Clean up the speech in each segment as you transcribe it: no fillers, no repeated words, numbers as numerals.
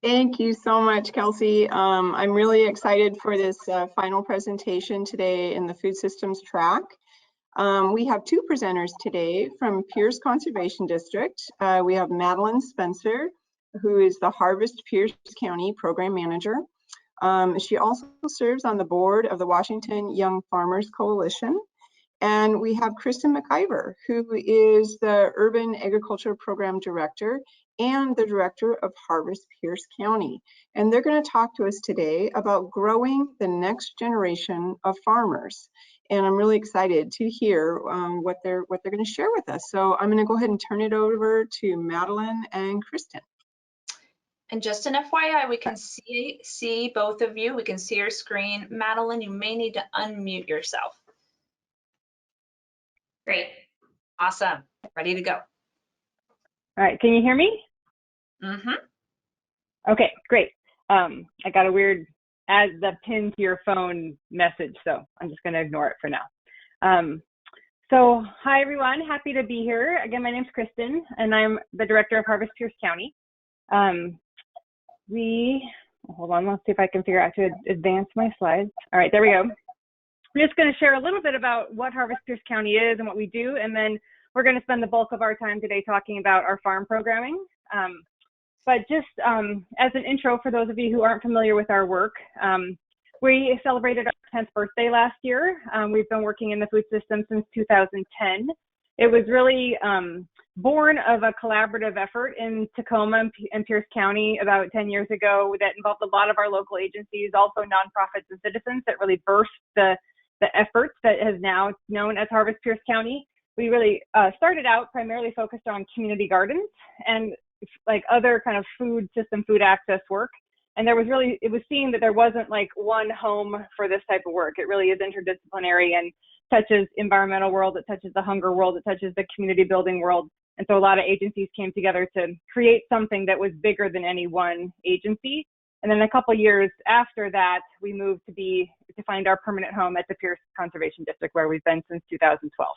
Thank you so much, Kelsey. I'm really excited for this final presentation today in the food systems track. We have two presenters today from Pierce Conservation District. We have Madeline Spencer, who is the Harvest Pierce County Program Manager. She also serves on the board of the Washington Young Farmers Coalition. And we have Kristen McIvor, who is the Urban Agriculture Program Director and the Director of Harvest Pierce County. And they're going to talk to us today about growing the next generation of farmers. And I'm really excited to hear what they're going to share with us. So I'm going to go ahead and turn it over to Madeline and Kristen. And just an FYI, we can see both of you. We can see your screen. Madeline, you may need to unmute yourself. Great. Awesome. Ready to go. All right. Can you hear me? Mm-hmm. Okay, great. I got a weird add the pin to your phone message, so I'm just going to ignore it for now. So hi, everyone. Happy to be here. Again, my name's Kristen, and I'm the Director of Harvest Pierce County. Hold on, let's see if I can figure out to advance my slides. All right, there we go. I'm just going to share a little bit about what Harvest Pierce County is and what we do, and then we're going to spend the bulk of our time today talking about our farm programming. But just as an intro for those of you who aren't familiar with our work, we celebrated our 10th birthday last year. We've been working in the food system since 2010. It was really born of a collaborative effort in Tacoma and Pierce County about 10 years ago that involved a lot of our local agencies, also nonprofits and citizens, that really birthed the efforts that is now known as Harvest Pierce County. We really started out primarily focused on community gardens and like other kind of food system, food access work. And it was seen that there wasn't like one home for this type of work. It really is interdisciplinary and touches environmental world, it touches the hunger world, it touches the community building world. And so a lot of agencies came together to create something that was bigger than any one agency. And then a couple of years after that, we moved to find our permanent home at the Pierce Conservation District, where we've been since 2012.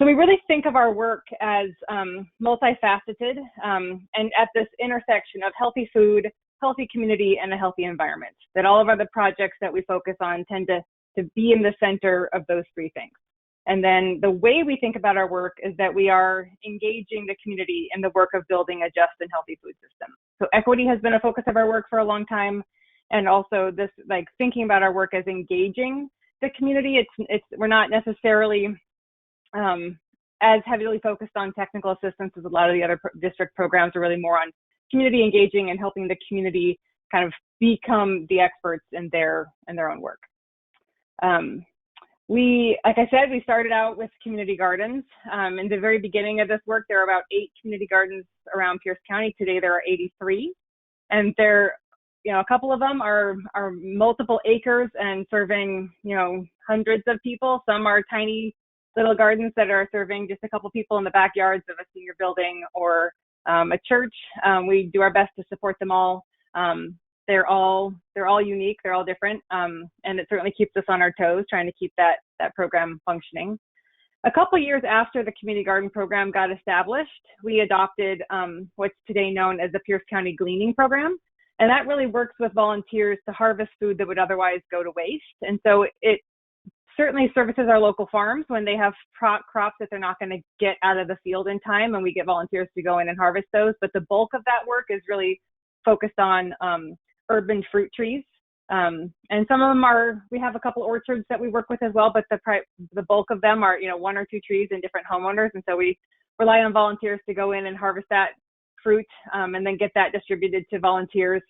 So we really think of our work as multifaceted and at this intersection of healthy food, healthy community, and a healthy environment, that all of our other projects that we focus on tend to be in the center of those three things. And then the way we think about our work is that we are engaging the community in the work of building a just and healthy food system. So equity has been a focus of our work for a long time. And also this, like, thinking about our work as engaging the community. We're not necessarily as heavily focused on technical assistance as a lot of the other district programs are really more on community engaging and helping the community kind of become the experts in their own work. Like I said, we started out with community gardens. In the very beginning of this work, there were about 8 community gardens around Pierce County. Today, there are 83. And a couple of them are multiple acres and serving, hundreds of people. Some are tiny little gardens that are serving just a couple people in the backyards of a senior building or a church. We do our best to support them all. They're all unique, they're all different, and it certainly keeps us on our toes trying to keep that program functioning. A couple years after the community garden program got established, we adopted what's today known as the Pierce County Gleaning Program, and that really works with volunteers to harvest food that would otherwise go to waste. And so it certainly services our local farms when they have crops that they're not going to get out of the field in time, and we get volunteers to go in and harvest those. But the bulk of that work is really focused on urban fruit trees. And some of them we have a couple orchards that we work with as well, but the bulk of them are, 1 or 2 trees in different homeowners. And so we rely on volunteers to go in and harvest that fruit and then get that distributed to volunteers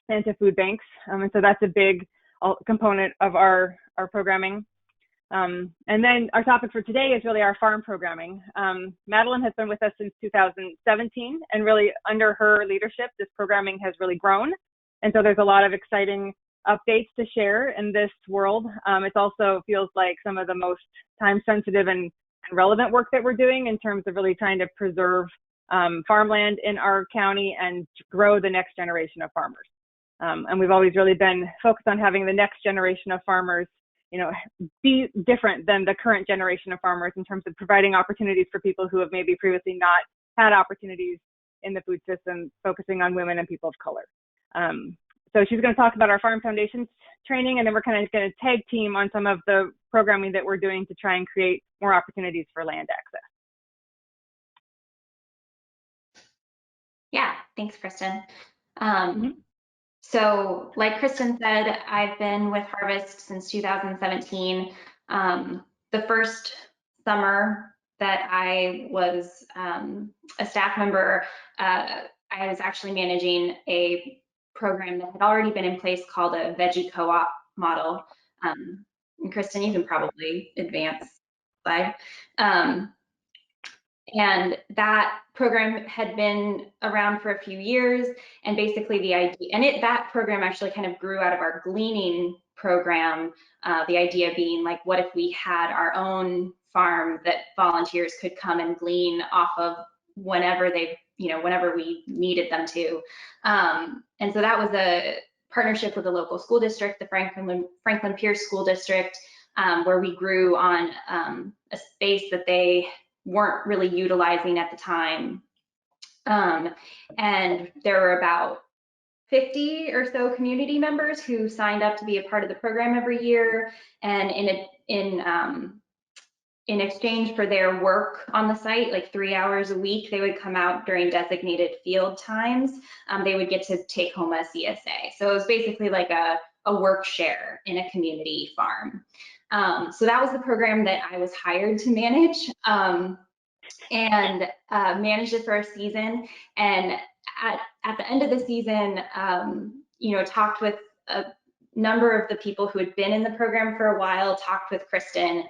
and to food banks. And so that's a big component of our programming. And then our topic for today is really our farm programming. Madeline has been with us since 2017, and really under her leadership, this programming has really grown. And so there's a lot of exciting updates to share in this world. It also feels like some of the most time-sensitive and relevant work that we're doing in terms of really trying to preserve farmland in our county and grow the next generation of farmers. And we've always really been focused on having the next generation of farmers, be different than the current generation of farmers in terms of providing opportunities for people who have maybe previously not had opportunities in the food system, focusing on women and people of color. So she's going to talk about our Farm Foundations training, and then we're kind of going to tag team on some of the programming that we're doing to try and create more opportunities for land access. Yeah, thanks, Kristen. So like Kristen said, I've been with Harvest since 2017. The first summer that I was a staff member, I was actually managing a program that had already been in place called a veggie co-op model. And Kristen, you can probably advance slide. And that program had been around for a few years, and basically the idea, and that program actually kind of grew out of our gleaning program. The idea being like, what if we had our own farm that volunteers could come and glean off of whenever they, whenever we needed them to. And so that was a partnership with the local school district, the Franklin Pierce School District, where we grew on a space that they weren't really utilizing at the time. And there were about 50 or so community members who signed up to be a part of the program every year. And in exchange for their work on the site, like 3 hours a week, they would come out during designated field times. They would get to take home a CSA. So it was basically like a work share in a community farm. So that was the program that I was hired to manage, and managed it for a season. And at the end of the season, talked with a number of the people who had been in the program for a while, talked with Kristen,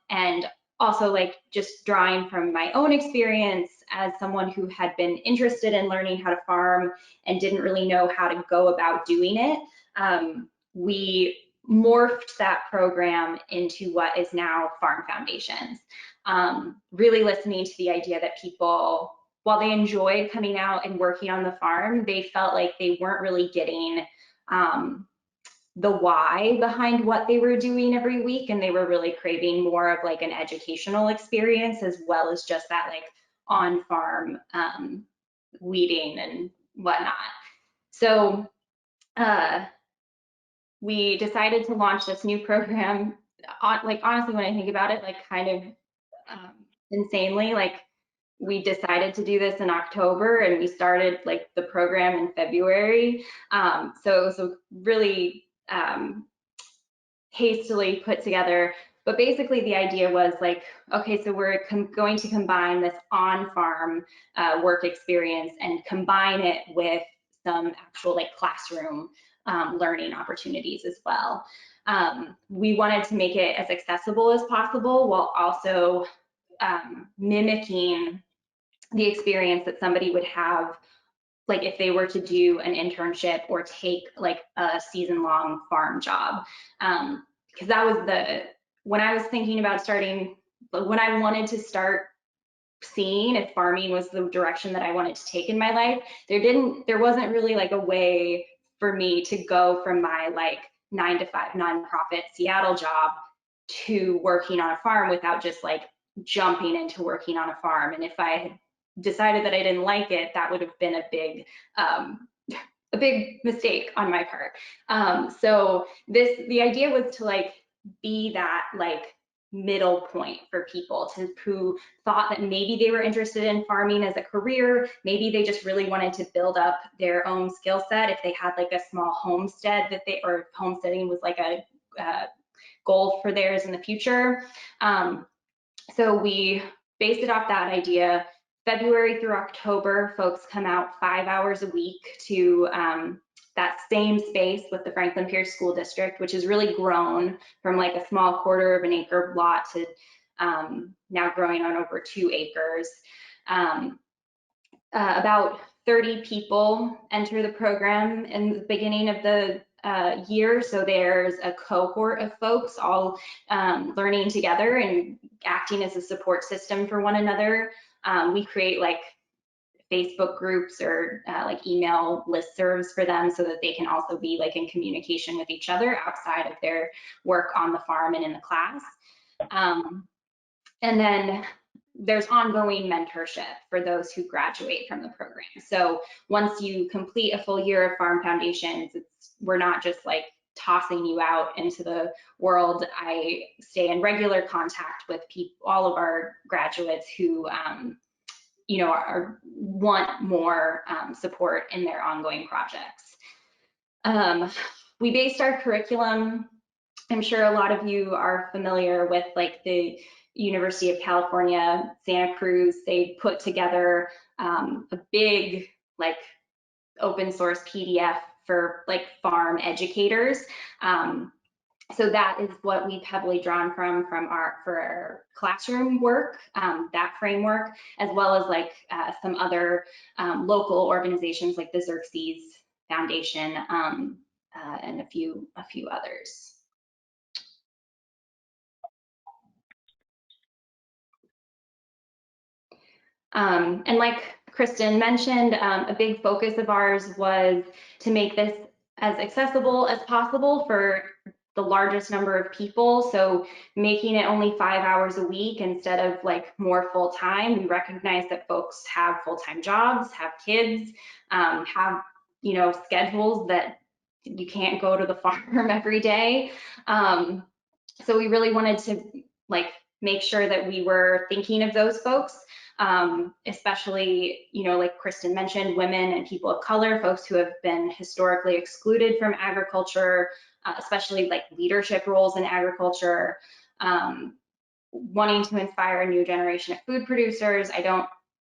and also like just drawing from my own experience as someone who had been interested in learning how to farm and didn't really know how to go about doing it. We morphed that program into what is now Farm Foundations. Really listening to the idea that people, while they enjoyed coming out and working on the farm, they felt like they weren't really getting the why behind what they were doing every week, and they were really craving more of like an educational experience as well as just that like on-farm weeding and whatnot. So we decided to launch this new program. Like honestly, when I think about it, like kind of insanely, like we decided to do this in October and we started like the program in February. So it was a really hastily put together, but basically the idea was like, okay, so we're going to combine this on-farm work experience and combine it with some actual like classroom learning opportunities as well. We wanted to make it as accessible as possible while also mimicking the experience that somebody would have like if they were to do an internship or take like a season-long farm job. Because that was when I was thinking about starting, when I wanted to start seeing if farming was the direction that I wanted to take in my life, there wasn't really like a way for me to go from my like 9-to-5 nonprofit Seattle job to working on a farm without just like jumping into working on a farm. And if I had decided that I didn't like it, that would have been a big mistake on my part. So the idea was to like be that like middle point for people who thought that maybe they were interested in farming as a career, maybe they just really wanted to build up their own skill set. If they had like a small homestead or homesteading was like a goal for theirs in the future. So we based it off that idea. February through October, folks come out 5 hours a week to that same space with the Franklin Pierce School District, which has really grown from like a small 1/4 of an acre lot to now growing on over 2 acres. About 30 people enter the program in the beginning of the year. So there's a cohort of folks all learning together and acting as a support system for one another. We create like Facebook groups or like email listservs for them so that they can also be like in communication with each other outside of their work on the farm and in the class. And then there's ongoing mentorship for those who graduate from the program. So once you complete a full year of Farm Foundations, we're not just like tossing you out into the world. I stay in regular contact with all of our graduates who you know, want more support in their ongoing projects. We based our curriculum, I'm sure a lot of you are familiar with like the University of California, Santa Cruz. They put together a big like open source PDF for like farm educators. So that is what we've heavily drawn from our classroom work, that framework, as well as like some other local organizations like the Xerxes Foundation and a few others. And like Kristen mentioned, a big focus of ours was to make this as accessible as possible for the largest number of people. So making it only 5 hours a week instead of like more full time. We recognize that folks have full-time jobs, have kids, have, you know, schedules that you can't go to the farm every day. So we really wanted to like make sure that we were thinking of those folks, especially, you know, like Kristen mentioned, women and people of color, folks who have been historically excluded from agriculture, especially like leadership roles in agriculture, wanting to inspire a new generation of food producers. I don't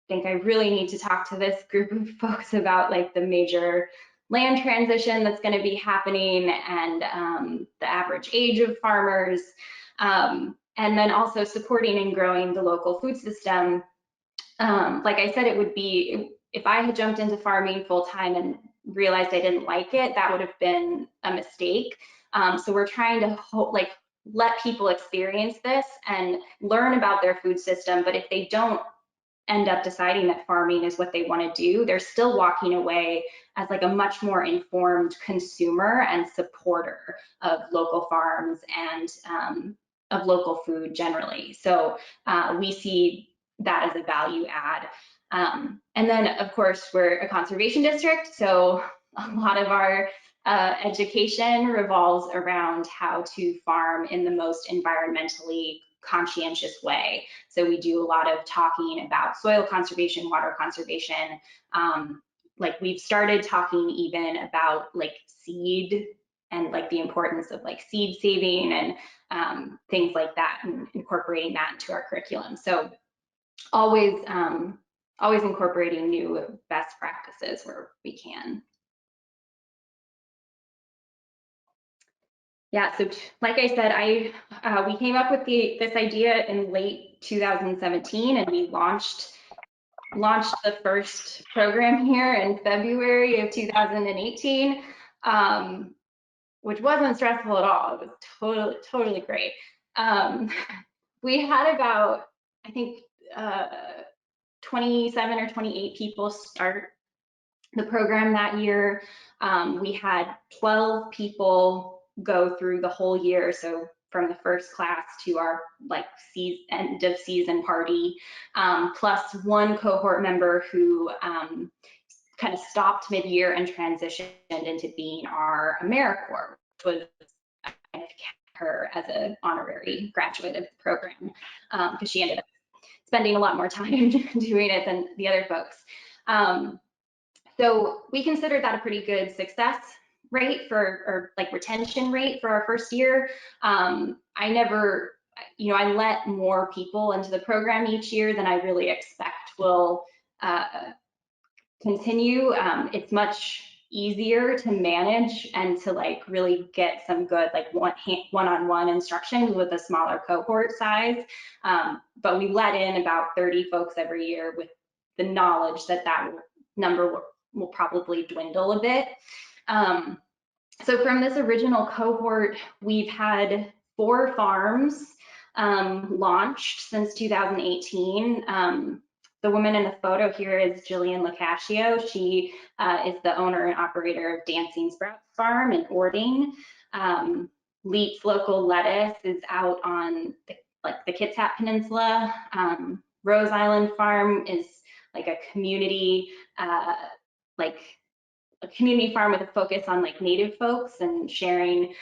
think I really need to talk to this group of folks about like the major land transition that's going to be happening and the average age of farmers, and then also supporting and growing the local food system. Like I said, it would be, if I had jumped into farming full time and realized I didn't like it, that would have been a mistake. So we're trying to like let people experience this and learn about their food system, but if they don't end up deciding that farming is what they want to do, they're still walking away as like a much more informed consumer and supporter of local farms and of local food generally. So we see that as a value add. And then of course we're a conservation district, so a lot of our education revolves around how to farm in the most environmentally conscientious way. So we do a lot of talking about soil conservation, water conservation. Like we've started talking even about like seed and like the importance of like seed saving and things like that, and incorporating that into our curriculum. So always incorporating new best practices where we can. Yeah, so like I said, we came up with this idea in late 2017, and we launched the first program here in February of 2018, which wasn't stressful at all. It was totally great. We had about, I think, 27 or 28 people start the program that year. We had 12 people go through the whole year, so from the first class to our like end of season party, plus one cohort member who kind of stopped mid-year and transitioned into being our AmeriCorps, which was her as an honorary graduate of the program, because she ended up spending a lot more time doing it than the other folks. So we considered that a pretty good success rate or like retention rate for our first year. I never, you know, I let more people into the program each year than I really expect will continue. It's much easier to manage and to like really get some good like one-on-one instruction with a smaller cohort size. But we let in about 30 folks every year with the knowledge that that number will probably dwindle a bit. So from this original cohort, we've had 4 farms launched since 2018. The woman in the photo here is Jillian Locascio. She is the owner and operator of Dancing Sprouts Farm in Ording. Leeks Local Lettuce is out on the Kitsap Peninsula. Rose Island Farm is like a community, like a community farm with a focus on like Native folks and sharing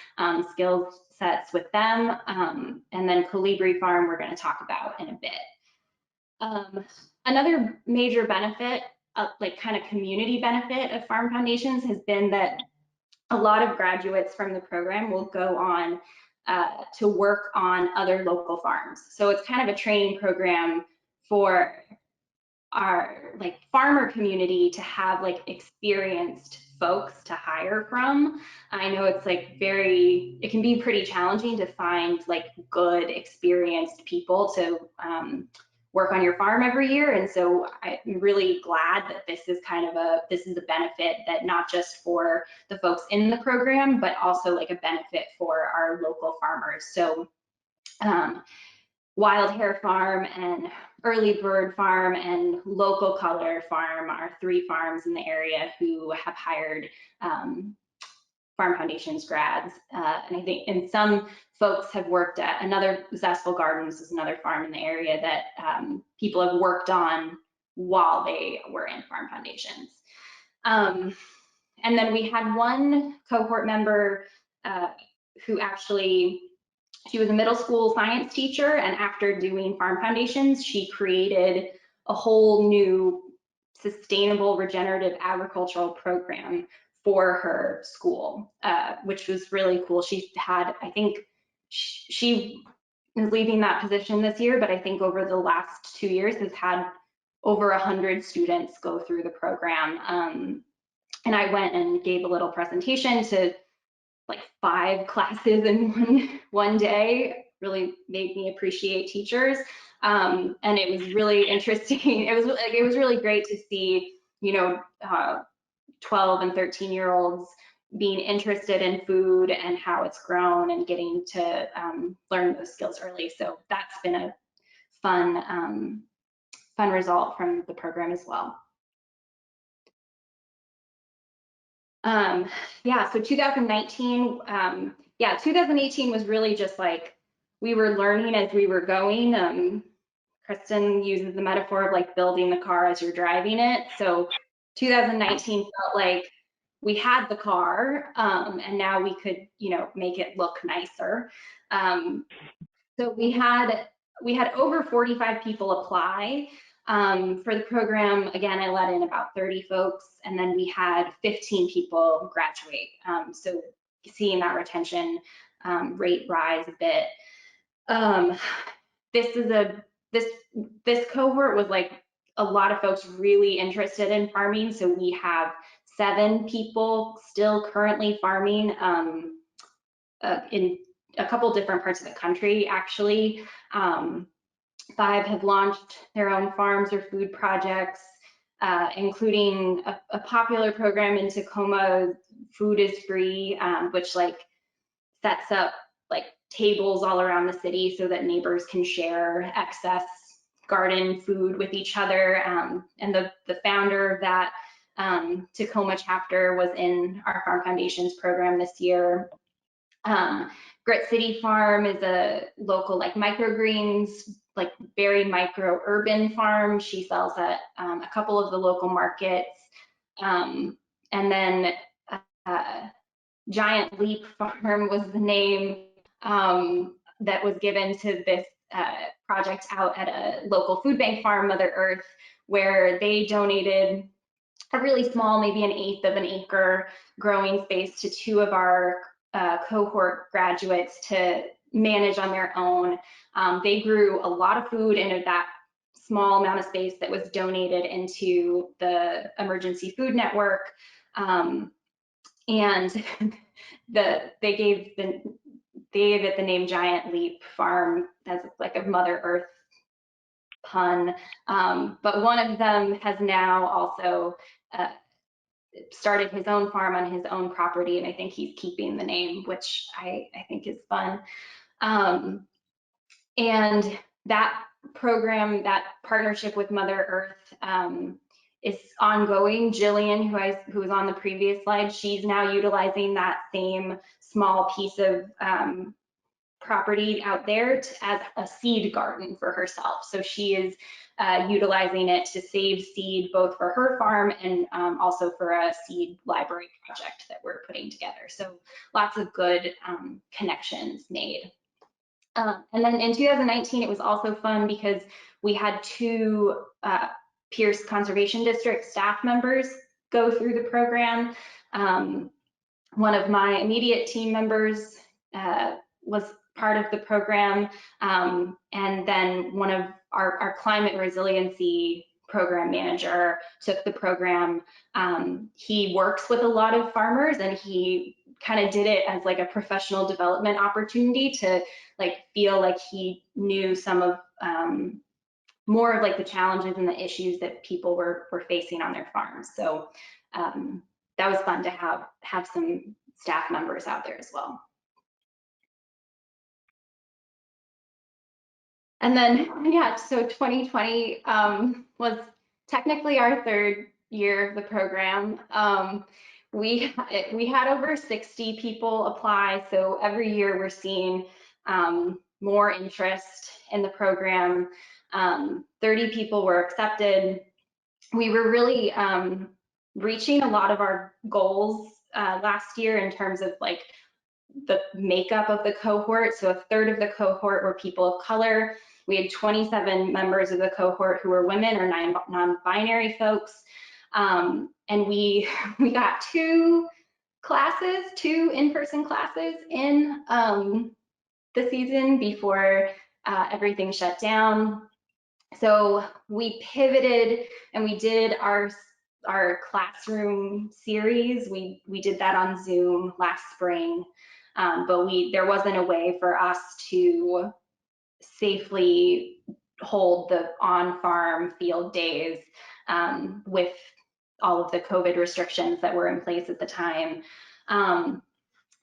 skill sets with them. And then Colibri Farm, we're going to talk about in a bit. Another major benefit, like kind of community benefit of farm foundations has been that a lot of graduates from the program will go on to work on other local farms. So it's kind of a training program for our like farmer community to have like experienced folks to hire from. I know it's like it can be pretty challenging to find like good experienced people to work on your farm every year. And so I'm really glad that this is a benefit that not just for the folks in the program, but also like a benefit for our local farmers. So Wild Hair Farm and Early Bird Farm and Local Color Farm are 3 farms in the area who have hired Farm Foundations grads. And I think, and some folks have worked at Zestful Gardens is another farm in the area that people have worked on while they were in Farm Foundations. And then we had one cohort member who actually, she was a middle school science teacher, and after doing Farm Foundations, she created a whole new sustainable regenerative agricultural program for her school, which was really cool. She had, I think, she is leaving that position this year, but I think over the last 2 years has had over 100 students go through the program. And I went and gave a little presentation to like 5 classes in one day. Really made me appreciate teachers. And it was really interesting. It was really great to see, 12 and 13-year-olds being interested in food and how it's grown and getting to learn those skills early. So that's been a fun result from the program as well. Yeah, so 2019, 2018 was really just like we were learning as we were going. Kristen uses the metaphor of like building the car as you're driving it. So 2019 felt like we had the car, and now we could, make it look nicer. So we had over 45 people apply for the program. Again, I let in about 30 folks, and then we had 15 people graduate. So seeing that retention rate rise a bit. This cohort was like a lot of folks really interested in farming. So we have 7 people still currently farming in a couple different parts of the country, actually. 5 have launched their own farms or food projects, including a popular program in Tacoma, Food is Free, which like sets up like tables all around the city so that neighbors can share excess garden food with each other. And the founder of that Tacoma chapter was in our Farm Foundations program this year. Grit City Farm is a local like microgreens, like very micro urban farm. She sells at a couple of the local markets. And then Giant Leap Farm was the name that was given to this project out at a local food bank farm, Mother Earth, where they donated a really small, maybe 1/8 of an acre growing space to 2 of our cohort graduates to manage on their own. They grew a lot of food in that small amount of space that was donated into the emergency food network. And they gave it the name Giant Leap Farm as like a Mother Earth pun. But one of them has now also started his own farm on his own property, and I think he's keeping the name, which I think is fun. And that program, that partnership with Mother Earth is ongoing. Jillian, who was on the previous slide, she's now utilizing that same small piece of property out there as a seed garden for herself. So she is utilizing it to save seed both for her farm and also for a seed library project that we're putting together. So lots of good connections made. And then in 2019, it was also fun because we had 2 Pierce Conservation District staff members go through the program. One of my immediate team members was part of the program, and then one of our climate resiliency program manager took the program. He works with a lot of farmers, and he kind of did it as like a professional development opportunity to like feel like he knew some of more of like the challenges and the issues that people were facing on their farms. So that was fun to have some staff members out there as well. And then, yeah, so 2020 was technically our 3rd year of the program. We had over 60 people apply, so every year we're seeing more interest in the program. 30 people were accepted. We were really reaching a lot of our goals last year in terms of like the makeup of the cohort. So 1/3 of the cohort were people of color. We had 27 members of the cohort who were women or non-binary folks. And we got 2 in-person classes in the season before everything shut down. So we pivoted and we did our classroom series. We did that on Zoom last spring, but there wasn't a way for us to safely hold the on-farm field days with all of the COVID restrictions that were in place at the time.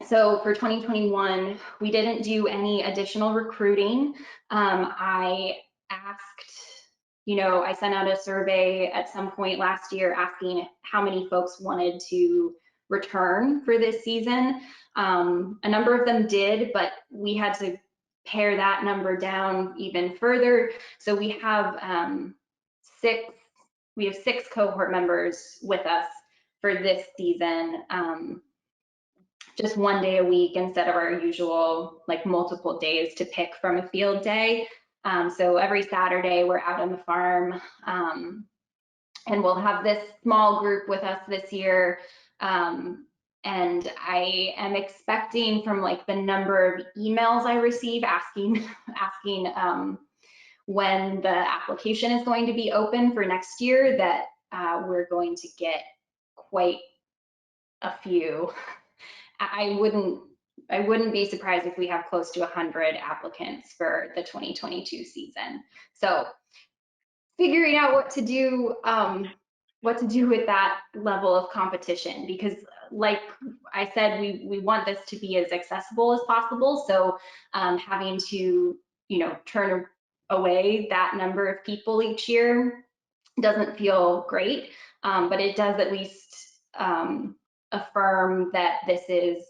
So for 2021, we didn't do any additional recruiting. I asked, I sent out a survey at some point last year asking how many folks wanted to return for this season. A number of them did, but we had to pare that number down even further. So we have 6 cohort members with us for this season, just 1 day a week instead of our usual like multiple days to pick from a field day. So every Saturday we're out on the farm, and we'll have this small group with us this year. And I am expecting from like the number of emails I receive asking when the application is going to be open for next year that we're going to get quite a few. I wouldn't be surprised if we have close to 100 applicants for the 2022 season. So figuring out what to do with that level of competition, because like I said, we want this to be as accessible as possible. So having to, turn away that number of people each year doesn't feel great, but it does at least affirm that this is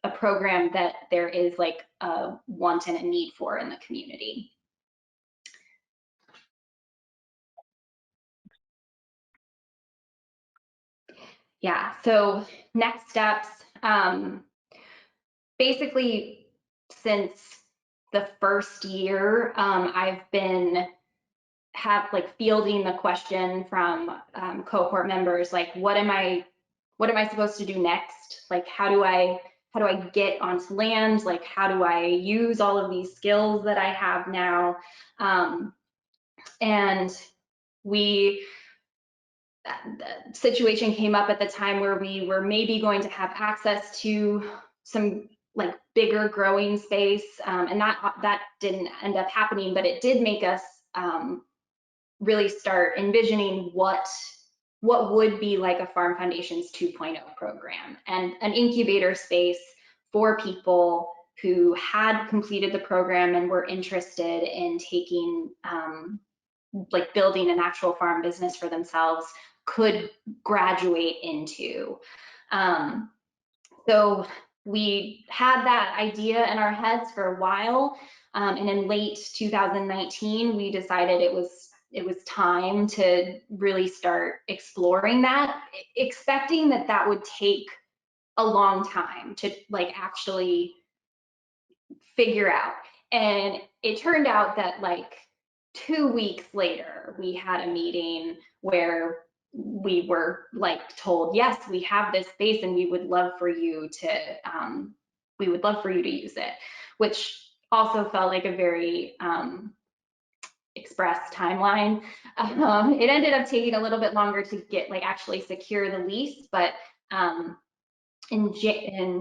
a program that there is like a want and a need for in the community. Yeah, so next steps, basically since the first year, I've been fielding the question from cohort members, like, what am I supposed to do next? Like, how do I get onto land? Like, how do I use all of these skills that I have now? And the situation came up at the time where we were maybe going to have access to some like bigger growing space, and that didn't end up happening, but it did make us really start envisioning what would be like a Farm Foundations 2.0 program, and an incubator space for people who had completed the program and were interested in taking like building an actual farm business for themselves could graduate into. So we had that idea in our heads for a while, and in late 2019, we decided it was time to really start exploring that, expecting that would take a long time to like actually figure out. And it turned out that like 2 weeks later, we had a meeting where we were like told, yes, we have this space and we would love for you to use it, which also felt like a very express timeline. It ended up taking a little bit longer to get like actually secure the lease, but in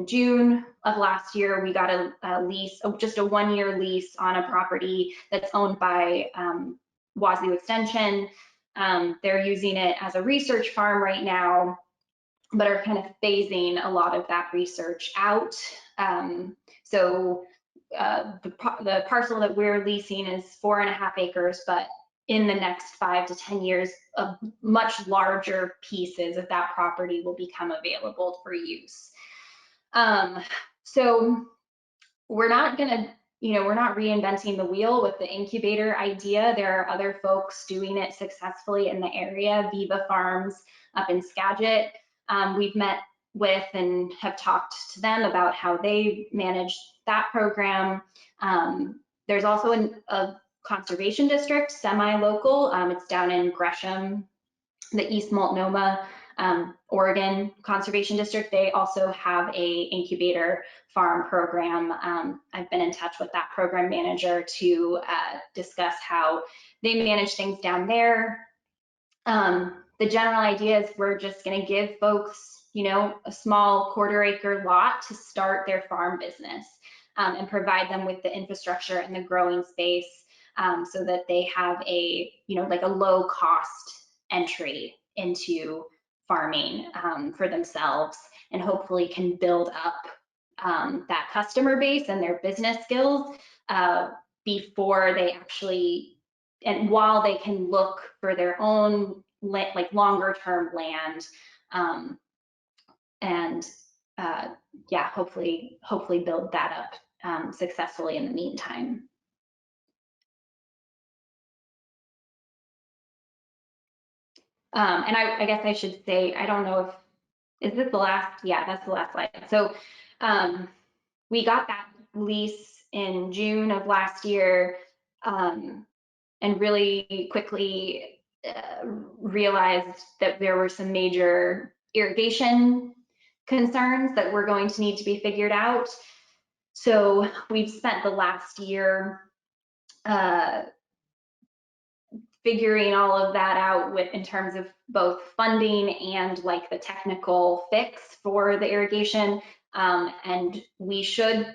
June of last year, we got a lease, just a 1-year lease on a property that's owned by Wazoo Extension. They're using it as a research farm right now, but are kind of phasing a lot of that research out. So the parcel that we're leasing is 4.5 acres, but in the next 5 to 10 years, much larger pieces of that property will become available for use. So we're not reinventing the wheel with the incubator idea. There are other folks doing it successfully in the area. Viva Farms up in Skagit, we've met with and have talked to them about how they manage that program. There's also a conservation district, semi-local. It's down in Gresham, the East Multnomah, Oregon Conservation District. They also have a incubator farm program. I've been in touch with that program manager to discuss how they manage things down there. The general idea is we're just going to give folks, a small 1/4 acre lot to start their farm business, and provide them with the infrastructure and the growing space, so that they have a, like a low cost entry into farming for themselves, and hopefully can build up that customer base and their business skills before they actually, and while they can look for their own like longer term land, and yeah, hopefully build that up successfully in the meantime. And I guess I should say, I don't know if, is this the last? Yeah, that's the last slide. So we got that lease in June of last year, and really quickly realized that there were some major irrigation concerns that were going to need to be figured out. So we've spent the last year figuring all of that out in terms of both funding and like the technical fix for the irrigation. And we should,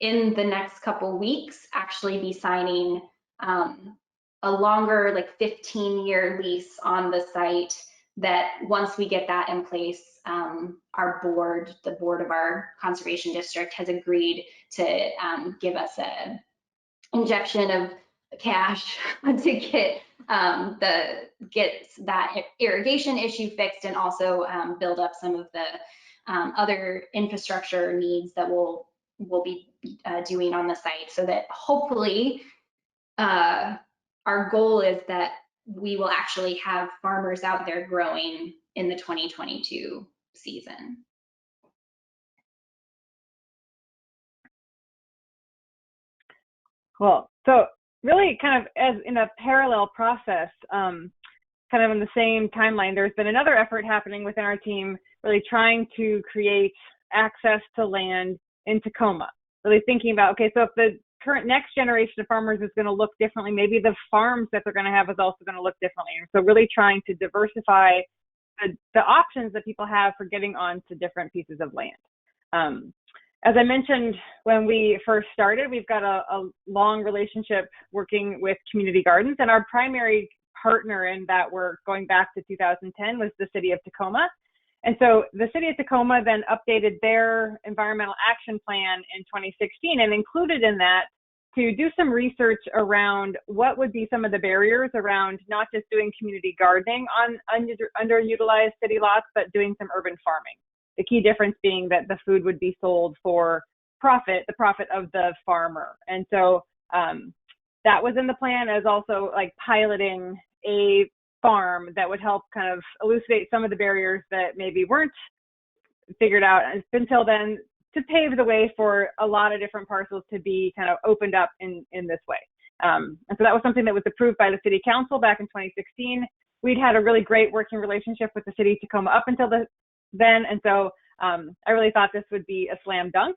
in the next couple weeks, actually be signing a longer, like 15-year lease on the site, that once we get that in place, our board, the board of our conservation district, has agreed to give us an injection of cash to get that irrigation issue fixed, and also build up some of the other infrastructure needs that we'll be doing on the site, so that hopefully our goal is that we will actually have farmers out there growing in the 2022 season. Cool. So really kind of as in a parallel process, kind of in the same timeline, there's been another effort happening within our team, really trying to create access to land in Tacoma. Really thinking about, okay, so if the current next generation of farmers is going to look differently, maybe the farms that they're going to have is also going to look differently. And so really trying to diversify the options that people have for getting onto different pieces of land. As I mentioned when we first started, we've got a long relationship working with community gardens, and our primary partner in that work going back to 2010 was the city of Tacoma. And so the city of Tacoma then updated their environmental action plan in 2016, and included in that to do some research around what would be some of the barriers around not just doing community gardening on underutilized city lots, but doing some urban farming. The key difference being that the food would be sold for profit, the profit of the farmer. And so that was in the plan, as also like piloting a farm that would help kind of elucidate some of the barriers that maybe weren't figured out until then, to pave the way for a lot of different parcels to be kind of opened up in this way. And so that was something that was approved by the city council back in 2016. We'd had a really great working relationship with the city of Tacoma up until then. And so I really thought this would be a slam dunk.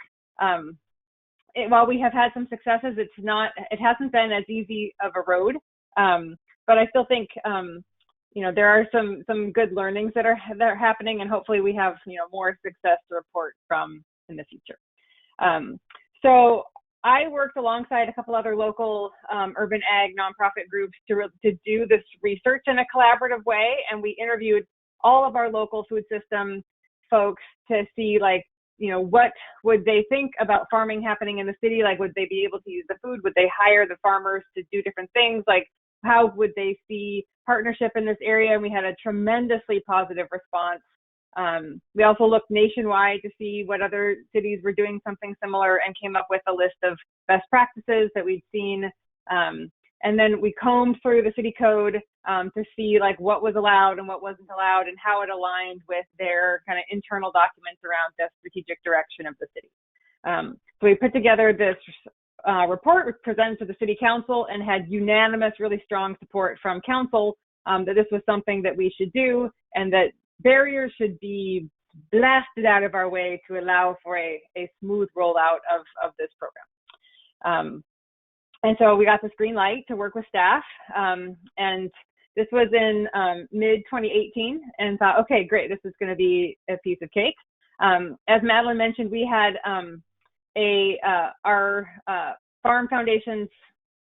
While we have had some successes, it hasn't been as easy of a road. But I still think, there are some good learnings that are happening, and hopefully we have, more success to report from in the future. So I worked alongside a couple other local urban ag nonprofit groups to do this research in a collaborative way, and we interviewed all of our local food system folks to see, like, what would they think about farming happening in the city? Like, would they be able to use the food? Would they hire the farmers to do different things? Like, how would they see partnership in this area? And we had a tremendously positive response. We also looked nationwide to see what other cities were doing something similar, and came up with a list of best practices that we'd seen. And then we combed through the city code to see, like, what was allowed and what wasn't allowed, and how it aligned with their kind of internal documents around the strategic direction of the city. So we put together this report, presented to the city council, and had unanimous, really strong support from council that this was something that we should do, and that barriers should be blasted out of our way to allow for a smooth rollout of this program. And so we got this green light to work with staff, and this was in mid-2018, and thought, okay, great, this is going to be a piece of cake. As Madeline mentioned, we had our Farm Foundation's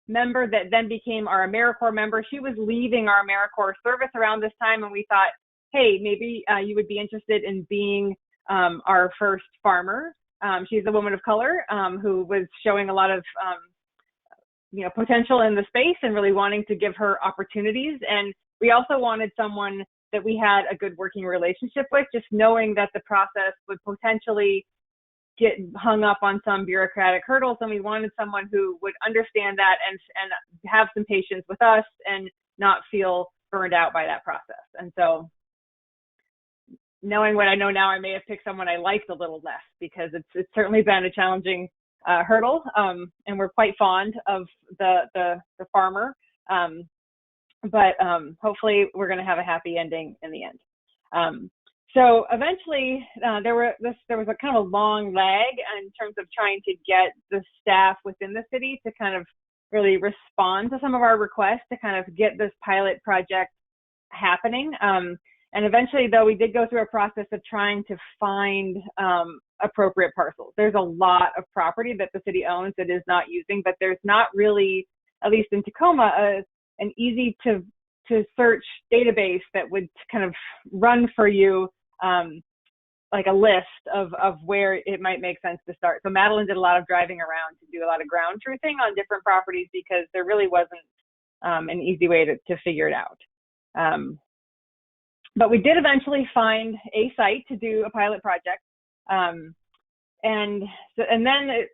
member that then became our AmeriCorps member. She was leaving our AmeriCorps service around this time, and we thought, hey, maybe you would be interested in being our first farmer. She's a woman of color who was showing a lot of potential in the space, and really wanting to give her opportunities. And we also wanted someone that we had a good working relationship with, just knowing that the process would potentially get hung up on some bureaucratic hurdles. And we wanted someone who would understand that and have some patience with us and not feel burned out by that process. And so, knowing what I know now, I may have picked someone I liked a little less, because it's certainly been a challenging hurdle, and we're quite fond of the farmer, but hopefully we're going to have a happy ending in the end. So eventually there was a kind of a long lag in terms of trying to get the staff within the city to kind of really respond to some of our requests to kind of get this pilot project happening. And eventually, though, we did go through a process of trying to find appropriate parcels. There's a lot of property that the city owns that is not using, but there's not really, at least in Tacoma, an easy to search database that would kind of run for you like a list of where it might make sense to start. So Madeline did a lot of driving around to do a lot of ground truthing on different properties, because there really wasn't an easy way to figure it out. But we did eventually find a site to do a pilot project. And then,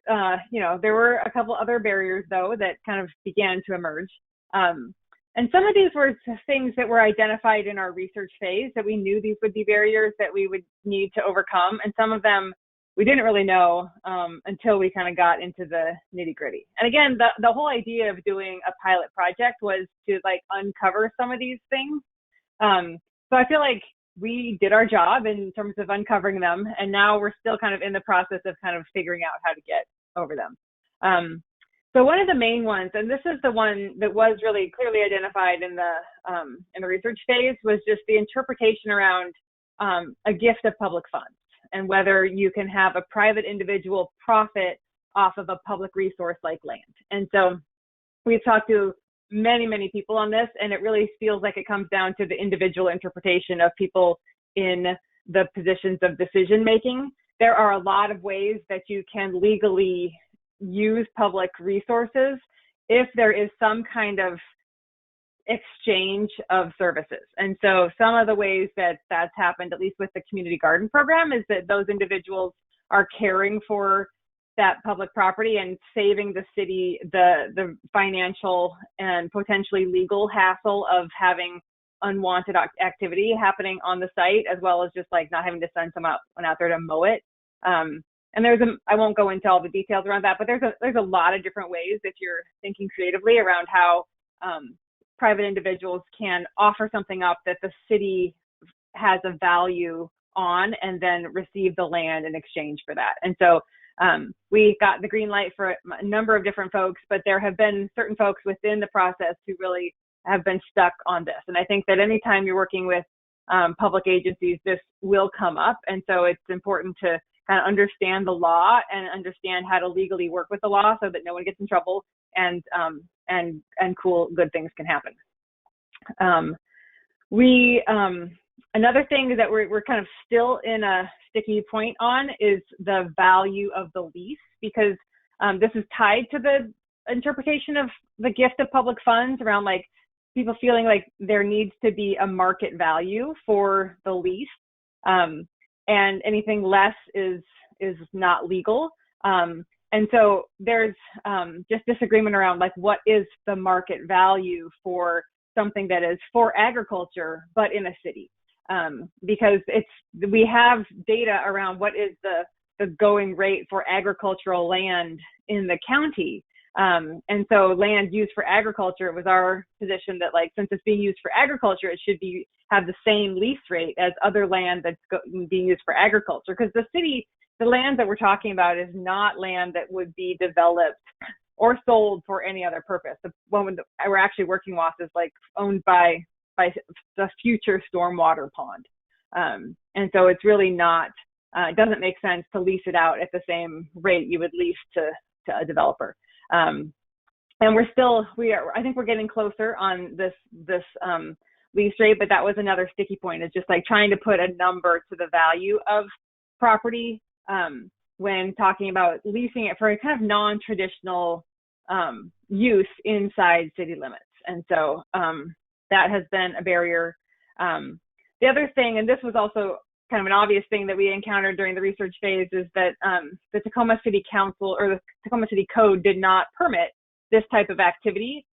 there were a couple other barriers, though, that kind of began to emerge. And some of these were things that were identified in our research phase, that we knew these would be barriers that we would need to overcome. And some of them we didn't really know until we kind of got into the nitty-gritty. And again, the whole idea of doing a pilot project was to, like, uncover some of these things. So I feel like we did our job in terms of uncovering them, and now we're still kind of in the process of kind of figuring out how to get over them. So one of the main ones, and this is the one that was really clearly identified in the research phase, was just the interpretation around a gift of public funds, and whether you can have a private individual profit off of a public resource like land. And so we've talked to many people on this, and it really feels like it comes down to the individual interpretation of people in the positions of decision making. There are a lot of ways that you can legally use public resources if there is some kind of exchange of services. And so some of the ways that that's happened, at least with the community garden program, is that those individuals are caring for that public property and saving the city the financial and potentially legal hassle of having unwanted activity happening on the site, as well as just like not having to send someone out there to mow it. And I won't go into all the details around that, but there's a lot of different ways if you're thinking creatively around how private individuals can offer something up that the city has a value on and then receive the land in exchange for that. And so we got the green light for a number of different folks, but there have been certain folks within the process who really have been stuck on this. And I think that anytime you're working with public agencies, this will come up. And so it's important to kind of understand the law and understand how to legally work with the law so that no one gets in trouble and cool, good things can happen. Another thing that we're kind of still in a sticky point on is the value of the lease, because this is tied to the interpretation of the gift of public funds around like people feeling like there needs to be a market value for the lease, and anything less is not legal. And so there's just disagreement around like what is the market value for something that is for agriculture but in a city, because we have data around what is the going rate for agricultural land in the county. And so land used for agriculture, it was our position that like, since it's being used for agriculture, it should have the same lease rate as other land that's being used for agriculture. Because the land that we're talking about is not land that would be developed or sold for any other purpose. The one that we're actually working off is like owned by the future stormwater pond. And so it's really not, it doesn't make sense to lease it out at the same rate you would lease to a developer. And I think we're getting closer on this lease rate, but that was another sticky point, is just like trying to put a number to the value of property when talking about leasing it for a kind of non-traditional use inside city limits. And so that has been a barrier. The other thing, and this was also kind of an obvious thing that we encountered during the research phase, is that the Tacoma City Council or the Tacoma City Code did not permit this type of activity.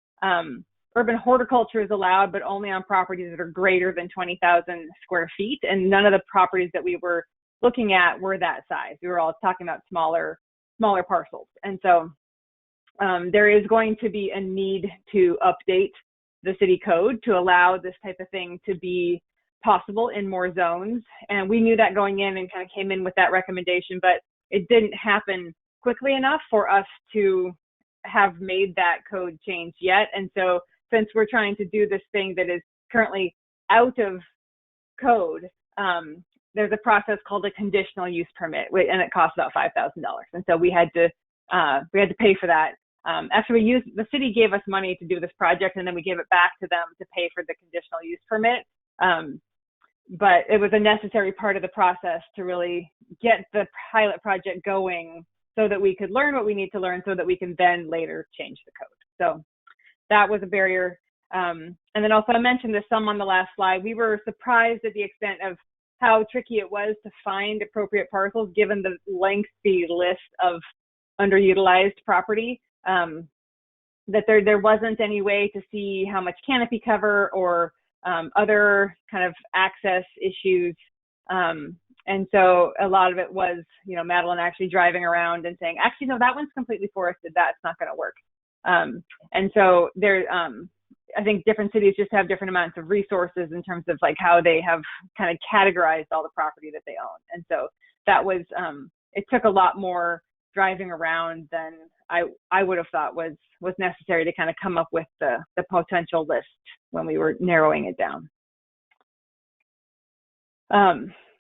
Urban horticulture is allowed, but only on properties that are greater than 20,000 square feet. And none of the properties that we were looking at were that size. We were all talking about smaller parcels. And so there is going to be a need to update the city code to allow this type of thing to be possible in more zones. And we knew that going in and kind of came in with that recommendation, but it didn't happen quickly enough for us to have made that code change yet. And so since we're trying to do this thing that is currently out of code, there's a process called a conditional use permit, and it costs about $5,000. And so we had to pay for that. Actually, the city gave us money to do this project, and then we gave it back to them to pay for the conditional use permit. But it was a necessary part of the process to really get the pilot project going so that we could learn what we need to learn so that we can then later change the code. So that was a barrier. And then also I mentioned this some on the last slide. We were surprised at the extent of how tricky it was to find appropriate parcels given the lengthy list of underutilized property, that there wasn't any way to see how much canopy cover or other kind of access issues. And so a lot of it was, Madeline actually driving around and saying, actually, no, that one's completely forested. That's not going to work. And so I think different cities just have different amounts of resources in terms of like how they have kind of categorized all the property that they own. And so that was, it took a lot more driving around than I would have thought was necessary to kind of come up with the potential list when we were narrowing it down.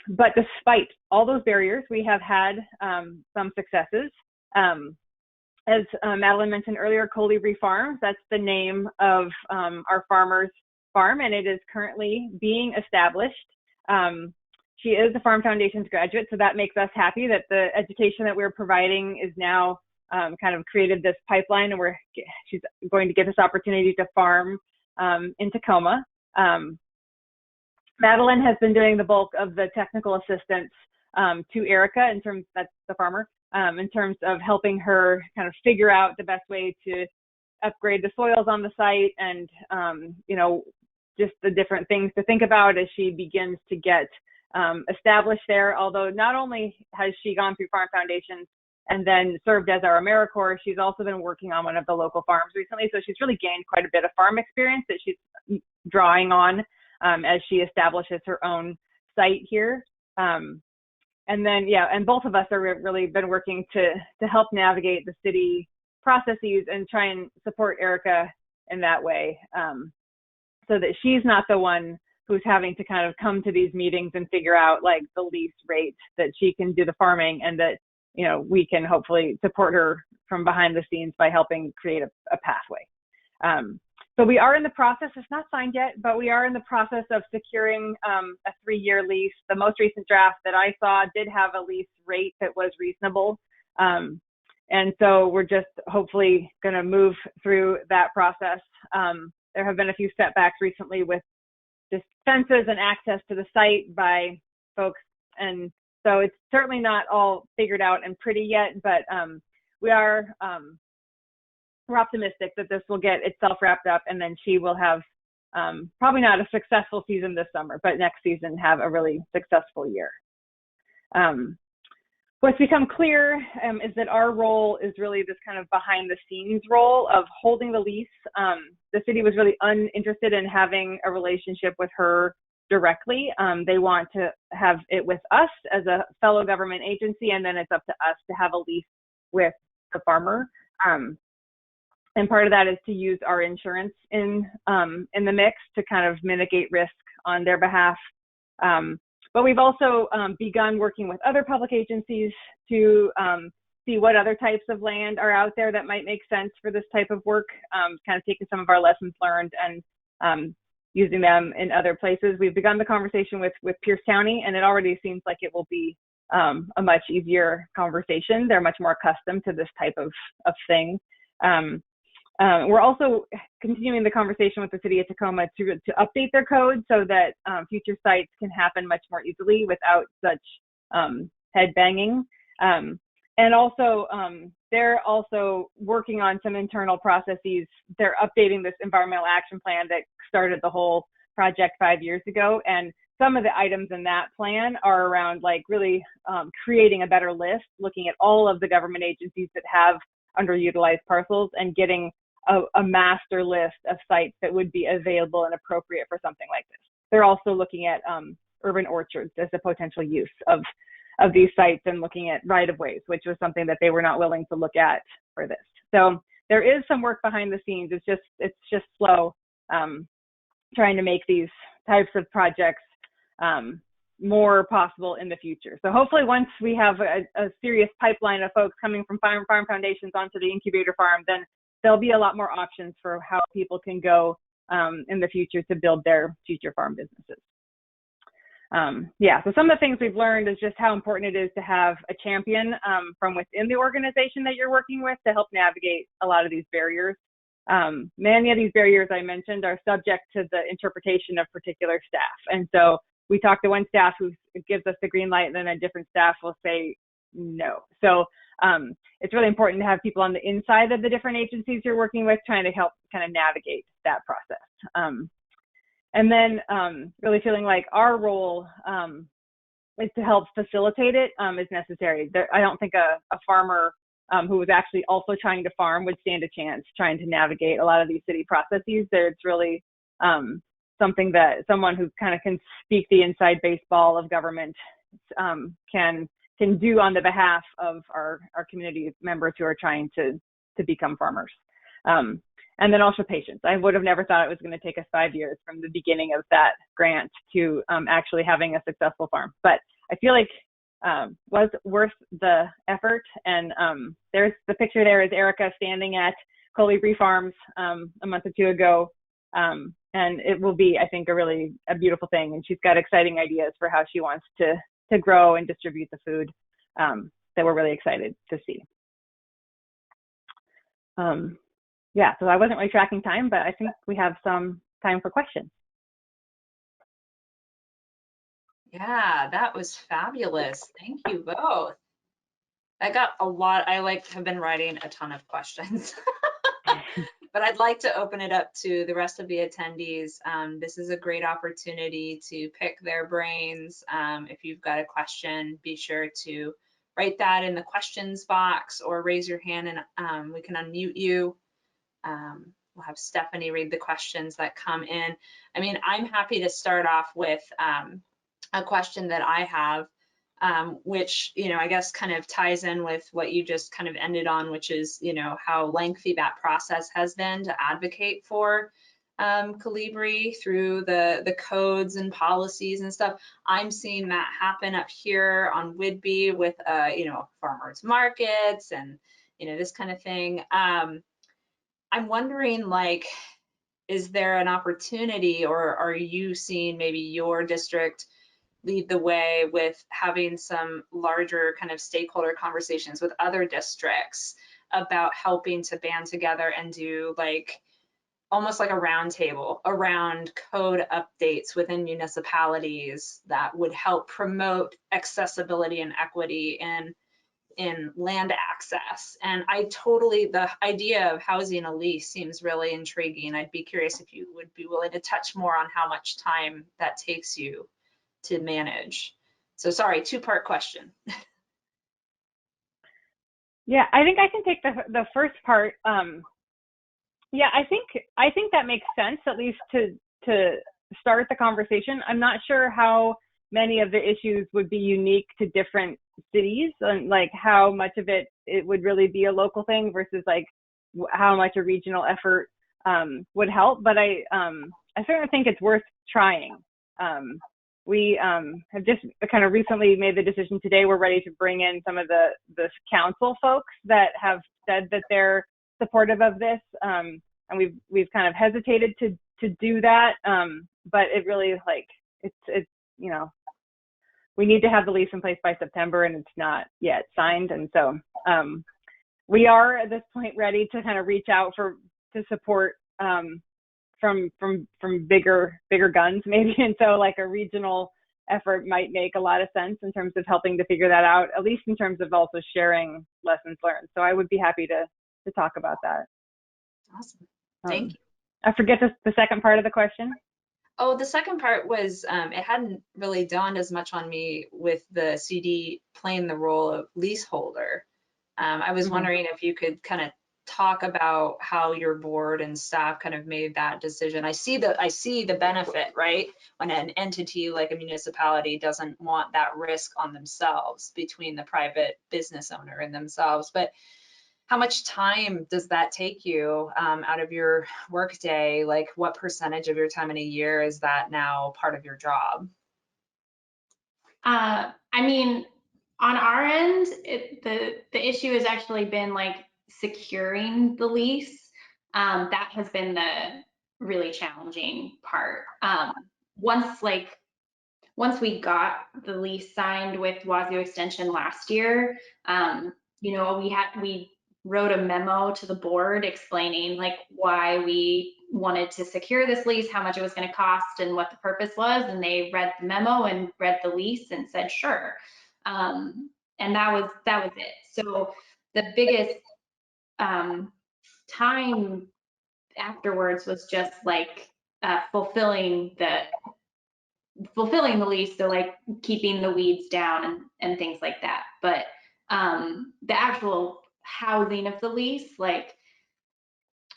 But despite all those barriers, we have had some successes. As Madeline mentioned earlier, Colibri Farms, that's the name of our farmer's farm, and it is currently being established. She is the Farm Foundation's graduate, so that makes us happy that the education that we're providing is now kind of created this pipeline, and she's going to get this opportunity to farm in Tacoma. Madeline has been doing the bulk of the technical assistance to Erica in terms, that's the farmer, in terms of helping her kind of figure out the best way to upgrade the soils on the site and, you know, just the different things to think about as she begins to get established there. Although not only has she gone through Farm Foundations and then served as our AmeriCorps, she's also been working on one of the local farms recently. So she's really gained quite a bit of farm experience that she's drawing on as she establishes her own site here. And then, yeah, and both of us are really been working to help navigate the city processes and try and support Erica in that way, so that she's not the one who's having to kind of come to these meetings and figure out like the lease rate, that she can do the farming, and that, you know, we can hopefully support her from behind the scenes by helping create a pathway. So we are in the process, it's not signed yet, but we are in the process of securing a 3-year lease. The most recent draft that I saw did have a lease rate that was reasonable. And so we're just hopefully going to move through that process. There have been a few setbacks recently with just fences and access to the site by folks. And so it's certainly not all figured out and pretty yet, but we're optimistic that this will get itself wrapped up, and then she will have probably not a successful season this summer, but next season have a really successful year. What's become clear is that our role is really this kind of behind the scenes role of holding the lease. The city was really uninterested in having a relationship with her directly. They want to have it with us as a fellow government agency, and then it's up to us to have a lease with the farmer. And part of that is to use our insurance in the mix to kind of mitigate risk on their behalf. But we've also begun working with other public agencies to see what other types of land are out there that might make sense for this type of work, kind of taking some of our lessons learned and using them in other places. We've begun the conversation with Pierce County, and it already seems like it will be a much easier conversation. They're much more accustomed to this type of thing. We're also continuing the conversation with the city of Tacoma to update their code so that future sites can happen much more easily without such head banging. And also, they're also working on some internal processes. They're updating this environmental action plan that started the whole project 5 years ago. And some of the items in that plan are around like really creating a better list, looking at all of the government agencies that have underutilized parcels and getting a master list of sites that would be available and appropriate for something like this. They're also looking at urban orchards as a potential use of these sites, and looking at right-of-ways, which was something that they were not willing to look at for this. So there is some work behind the scenes. It's just slow trying to make these types of projects more possible in the future. So hopefully once we have a serious pipeline of folks coming from farm foundations onto the incubator farm, then there'll be a lot more options for how people can go in the future to build their future farm businesses. Yeah, so some of the things we've learned is just how important it is to have a champion from within the organization that you're working with to help navigate a lot of these barriers. Many of these barriers I mentioned are subject to the interpretation of particular staff. And so we talk to one staff who gives us the green light, and then a different staff will say no. So it's really important to have people on the inside of the different agencies you're working with trying to help kind of navigate that process. And then really feeling like our role is to help facilitate it is necessary. I don't think a farmer who was actually also trying to farm would stand a chance trying to navigate a lot of these city processes. It's really something that someone who kind of can speak the inside baseball of government can do on the behalf of our community members who are trying to become farmers. And then also patience. I would have never thought it was going to take us 5 years from the beginning of that grant to actually having a successful farm. But I feel like was worth the effort. And there's the picture there is Erica standing at Colibri Farms a month or two ago. And it will be, I think, a beautiful thing. And she's got exciting ideas for how she wants to grow and distribute the food that we're really excited to see. Yeah, so I wasn't really tracking time, but I think we have some time for questions. Yeah, that was fabulous. Thank you both. I got a lot. I have been writing a ton of questions, but I'd like to open it up to the rest of the attendees. This is a great opportunity to pick their brains. If you've got a question, be sure to write that in the questions box or raise your hand and we can unmute you. We'll have Stephanie read the questions that come in. I mean, I'm happy to start off with a question that I have, which, I guess kind of ties in with what you just kind of ended on, which is, how lengthy that process has been to advocate for Colibri through the codes and policies and stuff. I'm seeing that happen up here on Whidbey with, farmers markets and, this kind of thing. I'm wondering, like, is there an opportunity, or are you seeing maybe your district lead the way with having some larger kind of stakeholder conversations with other districts about helping to band together and do almost like a roundtable around code updates within municipalities that would help promote accessibility and equity in land access? And the idea of housing a lease seems really intriguing. I'd be curious if you would be willing to touch more on how much time that takes you to manage. So sorry, two-part question. Yeah, I think I can take the first part. Yeah, I think that makes sense, at least to start the conversation. I'm not sure how many of the issues would be unique to different cities, and like how much of it would really be a local thing versus like how much a regional effort would help. But I certainly think it's worth trying. We have just kind of recently made the decision today. We're ready to bring in some of the council folks that have said that they're supportive of this, and we've kind of hesitated to do that. But it really, like, it's we need to have the lease in place by September, and it's not yet signed. And so we are at this point ready to kind of reach out to support from bigger guns maybe. And so like a regional effort might make a lot of sense in terms of helping to figure that out, at least in terms of also sharing lessons learned. So I would be happy to talk about that. Awesome. Thank you. I forget the second part of the question. Oh, the second part was, it hadn't really dawned as much on me with the CD playing the role of leaseholder. I was wondering if you could kind of talk about how your board and staff kind of made that decision. I see the benefit, right? When an entity like a municipality doesn't want that risk on themselves between the private business owner and themselves. But how much time does that take you out of your workday? Like, what percentage of your time in a year is that now part of your job? I mean, on our end, the issue has actually been like securing the lease. That has been the really challenging part. Once we got the lease signed with Wazoo Extension last year, we wrote a memo to the board explaining like why we wanted to secure this lease, how much it was going to cost, and what the purpose was. And they read the memo and read the lease and said sure. And that was it. So the biggest time afterwards was just like fulfilling the lease, so like keeping the weeds down and things like that. But the actual housing of the lease, like,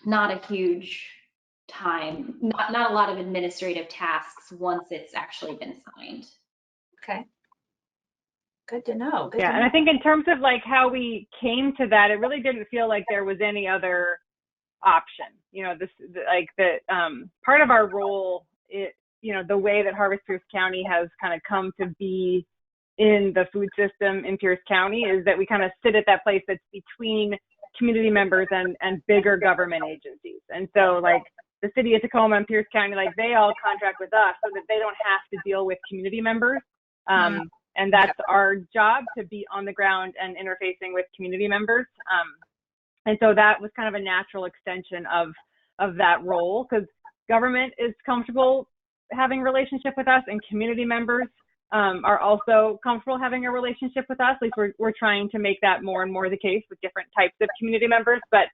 not a huge time, not a lot of administrative tasks once it's actually been signed. Okay. Good to know. Yeah, and I think in terms of like how we came to that, it really didn't feel like there was any other option. Part of our role, the way that Harvest Pierce County has kind of come to be in the food system in Pierce County is that we kind of sit at that place that's between community members and bigger government agencies. And so like the city of Tacoma and Pierce County, like they all contract with us so that they don't have to deal with community members. And that's our job, to be on the ground and interfacing with community members. And so that was kind of a natural extension of that role, because government is comfortable having a relationship with us, and community members are also comfortable having a relationship with us. At least we're trying to make that more and more the case with different types of community members. But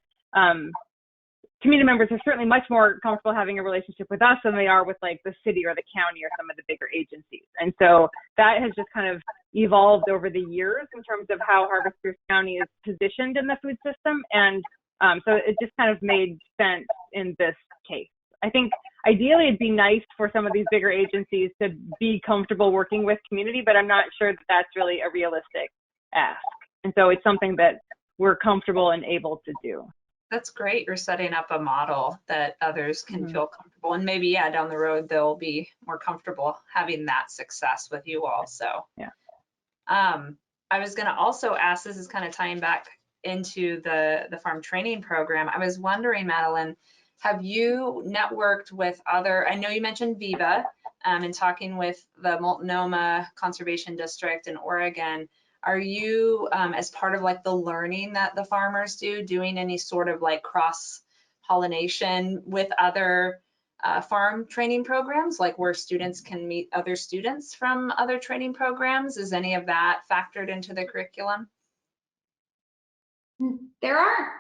community members are certainly much more comfortable having a relationship with us than they are with like the city or the county or some of the bigger agencies. And so that has just kind of evolved over the years in terms of how Harvest Pierce County is positioned in the food system. And so it just kind of made sense in this case. I think ideally it'd be nice for some of these bigger agencies to be comfortable working with community, but I'm not sure that that's really a realistic ask. And so it's something that we're comfortable and able to do. That's great. You're setting up a model that others can feel comfortable, and maybe, yeah, down the road, they'll be more comfortable having that success with you all. So, yeah. I was going to also ask, this is kind of tying back into the farm training program. I was wondering, Madeline, have you networked with other, I know you mentioned Viva, and talking with the Multnomah Conservation District in Oregon. Are you, as part of like the learning that the farmers do, doing any sort of like cross-pollination with other farm training programs, like where students can meet other students from other training programs? Is any of that factored into the curriculum? There aren't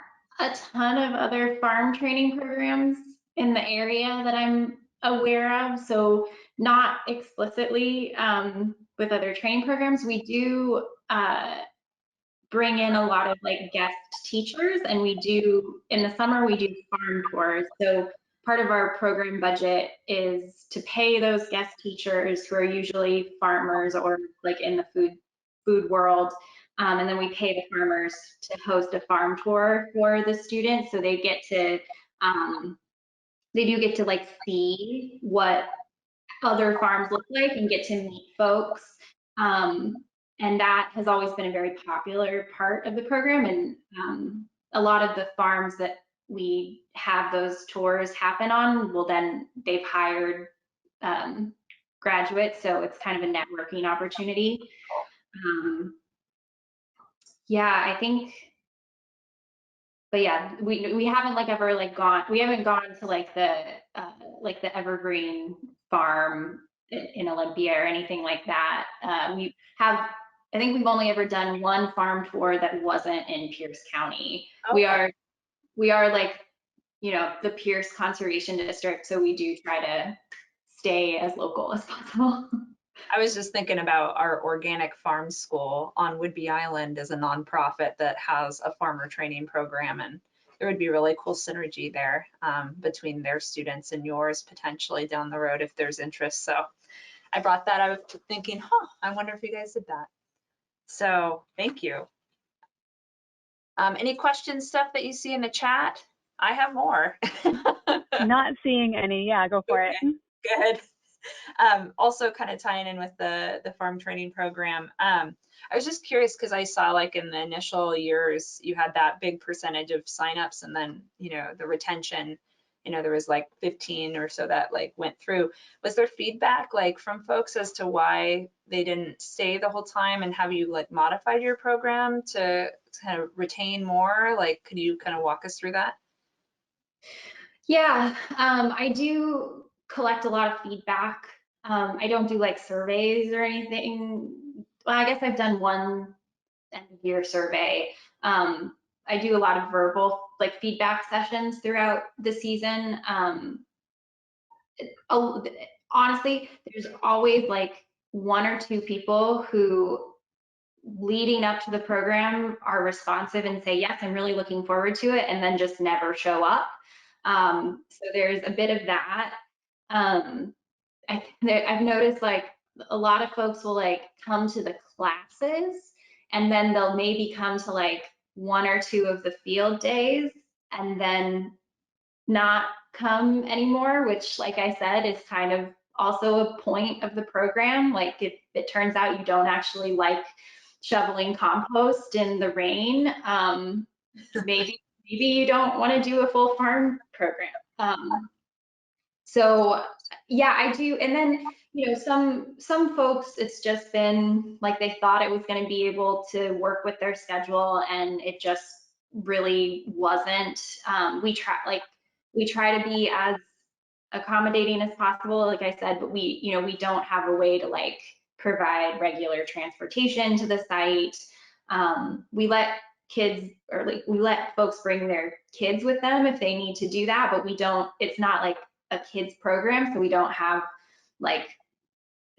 a ton of other farm training programs in the area that I'm aware of, so not explicitly with other training programs. We do bring in a lot of like guest teachers, and we do, in the summer, we do farm tours. So part of our program budget is to pay those guest teachers who are usually farmers or like in the food world. And then we pay the farmers to host a farm tour for the students. So they get to, they do get to like see what other farms look like and get to meet folks. And that has always been a very popular part of the program. And a lot of the farms that we have those tours happen on, well, then they've hired graduates. So it's kind of a networking opportunity. Yeah, I think, but yeah, we haven't like ever like gone, we haven't gone to like the Evergreen farm in Olympia or anything like that. We have, I think we've only ever done one farm tour that wasn't in Pierce County. Okay. We are like, you know, the Pierce Conservation District, so we do try to stay as local as possible. I was just thinking about our organic farm school on Whidbey Island as a nonprofit that has a farmer training program, and there would be really cool synergy there between their students and yours potentially down the road if there's interest. So I brought that up thinking, I wonder if you guys did that. So thank you. Any questions, stuff that you see in the chat? I have more. Not seeing any. Yeah, go for it. Good. Also kind of tying in with the farm training program. I was just curious because I saw like in the initial years, you had that big percentage of signups, and then, you know, the retention, you know, there was like 15 or so that like went through. Was there feedback like from folks as to why they didn't stay the whole time, and have you like modified your program to kind of retain more? Like, could you kind of walk us through that? Yeah, I do collect a lot of feedback. I don't do like surveys or anything. Well, I guess I've done one end of year survey. I do a lot of verbal like feedback sessions throughout the season. Honestly, there's always like one or two people who leading up to the program are responsive and say, yes, I'm really looking forward to it, and then just never show up. So there's a bit of that. I've noticed like a lot of folks will like come to the classes, and then they'll maybe come to like one or two of the field days and then not come anymore, which, like I said, is kind of also a point of the program. Like if it turns out you don't actually like shoveling compost in the rain, maybe you don't want to do a full farm program. So yeah, I do. And then, you know, some folks, it's just been like they thought it was going to be able to work with their schedule, and it just really wasn't. We try to be as accommodating as possible, like I said, but we don't have a way to like provide regular transportation to the site. We let kids, or like we let folks bring their kids with them if they need to do that, but it's not like a kids program, so we don't have like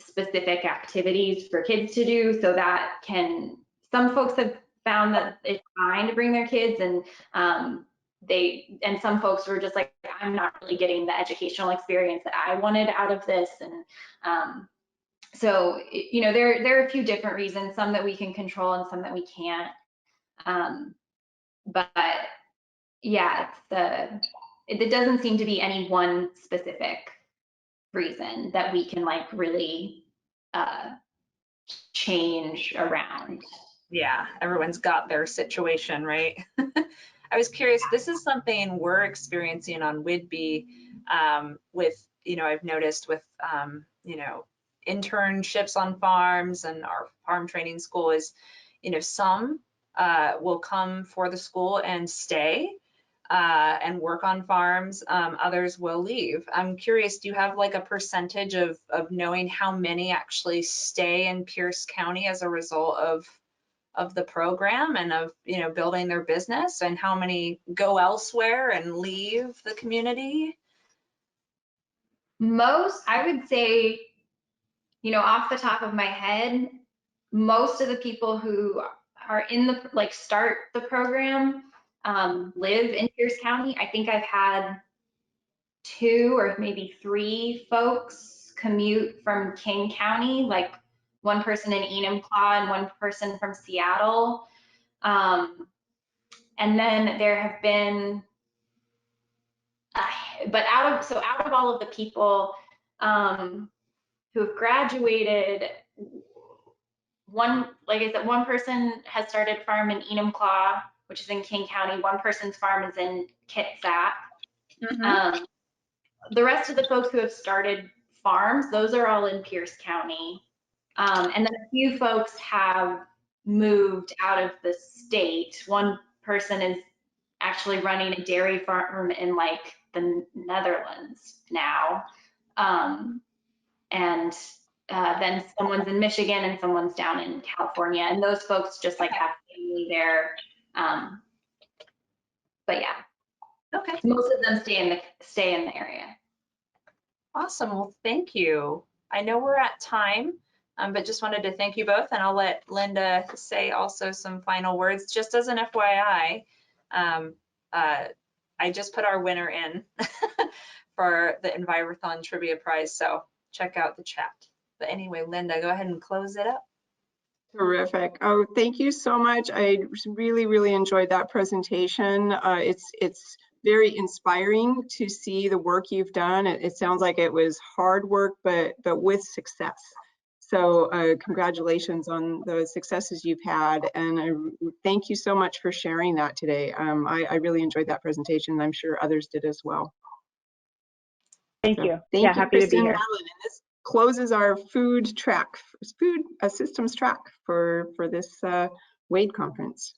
specific activities for kids to do. So that some folks have found that it's fine to bring their kids, and some folks were just like, I'm not really getting the educational experience that I wanted out of this. And so, there are a few different reasons, some that we can control and some that we can't. But yeah, it doesn't seem to be any one specific reason that we can like really change around. Yeah, everyone's got their situation, right? I was curious, this is something we're experiencing on Whidbey with, I've noticed with, internships on farms, and our farm training school is, some will come for the school and stay and work on farms. Others will leave. I'm curious, do you have like a percentage of knowing how many actually stay in Pierce County as a result of the program and of, building their business, and how many go elsewhere and leave the community? I would say, off the top of my head, most of the people who are in the, like, start the program live in Pierce County. I think I've had 2 or maybe 3 folks commute from King County, like one person in Enumclaw and one person from Seattle. And then there have been, but out of all of the people who have graduated, like I said, one person has started farm in Enumclaw, which is in King County. One person's farm is in Kitsap. Mm-hmm. The rest of the folks who have started farms, those are all in Pierce County. And then a few folks have moved out of the state. One person is actually running a dairy farm in like the Netherlands now. And then someone's in Michigan and someone's down in California. And those folks just like have family there. But yeah, Okay. most of them stay in the area. Awesome. Well, thank you. I know we're at time, but just wanted to thank you both, and I'll let Linda say also some final words. Just as an FYI, I just put our winner in for the Envirothon Trivia Prize, so check out the chat. But anyway, Linda, go ahead and close it up. Terrific. Oh, thank you so much. I really, really enjoyed that presentation. It's very inspiring to see the work you've done. It sounds like it was hard work, but with success. So congratulations on the successes you've had. And I thank you so much for sharing that today. I really enjoyed that presentation, and I'm sure others did as well. Thank you. Thank you, happy to be Kristen here. Allen. And this closes our food systems track for this Wade conference.